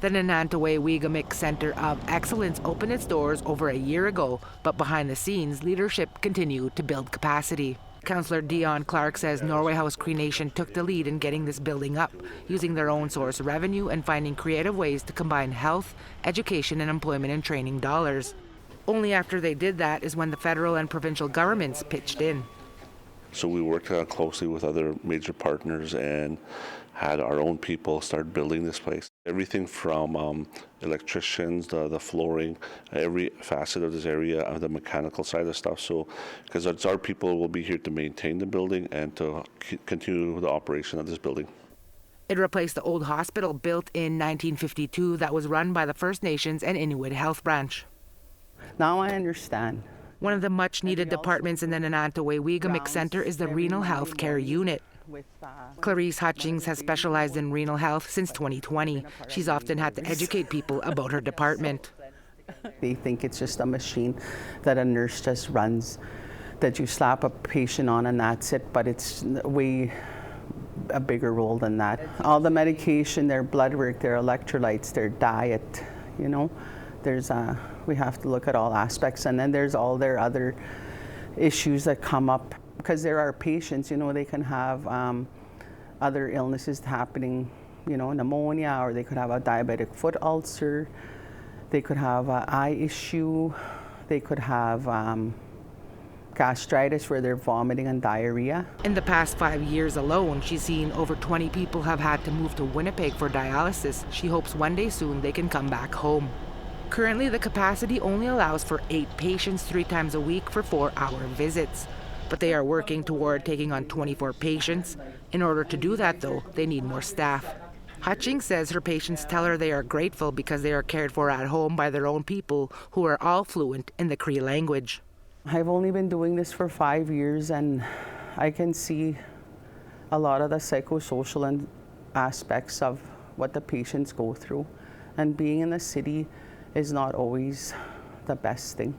The Nanantaway-Weegamik Center of Excellence opened its doors over a year ago, but behind the scenes, leadership continued to build capacity. Councillor Dion Clark says Norway House Cree Nation took the lead in getting this building up, using their own source revenue and finding creative ways to combine health, education, and employment and training dollars. Only after they did that is when the federal and provincial governments pitched in. So we worked closely with other major partners and had our own people start building this place. Everything from electricians, the flooring, every facet of this area, the mechanical side of stuff. So, because it's our people will be here to maintain the building and to continue the operation of this building. It replaced the old hospital built in 1952 that was run by the First Nations and Inuit Health Branch. Now I understand. One of the much-needed departments in the Nanantaway-Weegamik Center is the Renal Health Care Unit. Clarice Hutchings has specialized in renal health since 2020. She's often had to educate people about her department. They think it's just a machine that a nurse just runs, that you slap a patient on and that's it, but it's way a bigger role than that. All the medication, their blood work, their electrolytes, their diet, you know, we have to look at all aspects, and then there's all their other issues that come up. Because there are patients, you know, they can have other illnesses happening, you know, pneumonia, or they could have a diabetic foot ulcer, they could have an eye issue, they could have gastritis where they're vomiting and diarrhea. In the past 5 years alone, she's seen over 20 people have had to move to Winnipeg for dialysis. She hopes one day soon they can come back home. Currently, the capacity only allows for 8 patients 3 times a week for 4-hour visits. But they are working toward taking on 24 patients. In order to do that, though, they need more staff. Hutchings says her patients tell her they are grateful because they are cared for at home by their own people who are all fluent in the Cree language. I've only been doing this for 5 years, and I can see a lot of the psychosocial aspects of what the patients go through. And being in the city is not always the best thing.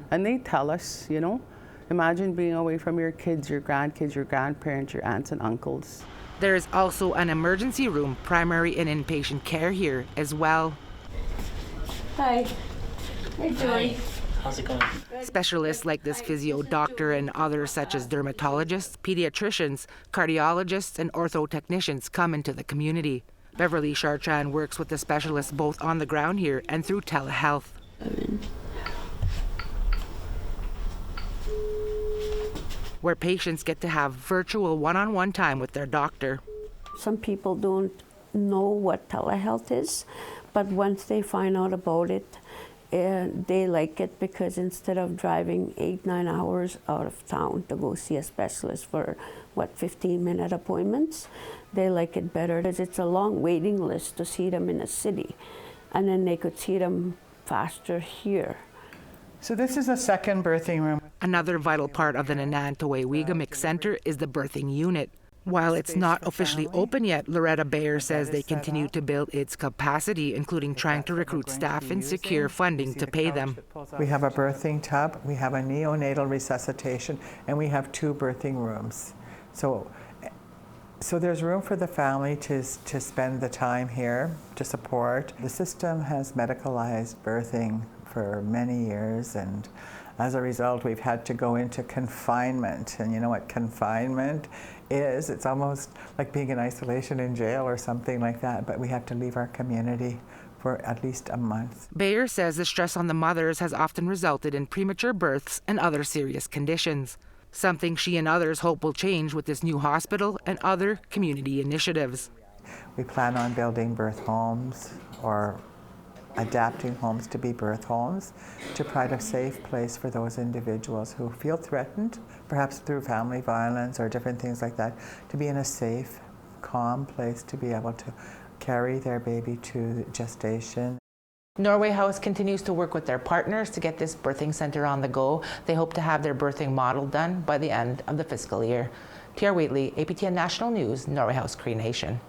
And they tell us, you know, imagine being away from your kids, your grandkids, your grandparents, your aunts and uncles. There is also an emergency room, primary and inpatient care here as well. Hi. Hey, Joy. How's it going? Specialists like this physio doctor and others such as dermatologists, pediatricians, cardiologists, and orthotechnicians come into the community. Beverly Chartrand works with the specialists both on the ground here and through telehealth. Where patients get to have virtual one-on-one time with their doctor. Some people don't know what telehealth is, but once they find out about it, they like it because instead of driving 8-9 hours out of town to go see a specialist for 15-minute appointments, they like it better because it's a long waiting list to see them in a city, and then they could see them faster here. So this is a second birthing room. Another vital part of the Nanantaway-Weegamik Center is the birthing unit. While it's not officially open yet, Loretta Bayer says they continue to build its capacity, including trying to recruit staff and secure funding to pay them. We have a birthing tub, we have a neonatal resuscitation, and we have 2 birthing rooms. So there's room for the family to spend the time here to support. The system has medicalized birthing for many years, and as a result we've had to go into confinement. And you know what confinement is? It's almost like being in isolation in jail or something like that, but we have to leave our community for at least a month. Bayer says the stress on the mothers has often resulted in premature births and other serious conditions. Something she and others hope will change with this new hospital and other community initiatives. We plan on building birth homes or adapting homes to be birth homes to provide a safe place for those individuals who feel threatened, perhaps through family violence or different things like that, to be in a safe, calm place to be able to carry their baby to gestation. Norway House continues to work with their partners to get this birthing center on the go. They hope to have their birthing model done by the end of the fiscal year. Tiar, Wheatle, APTN National News, Norway House Cree Nation.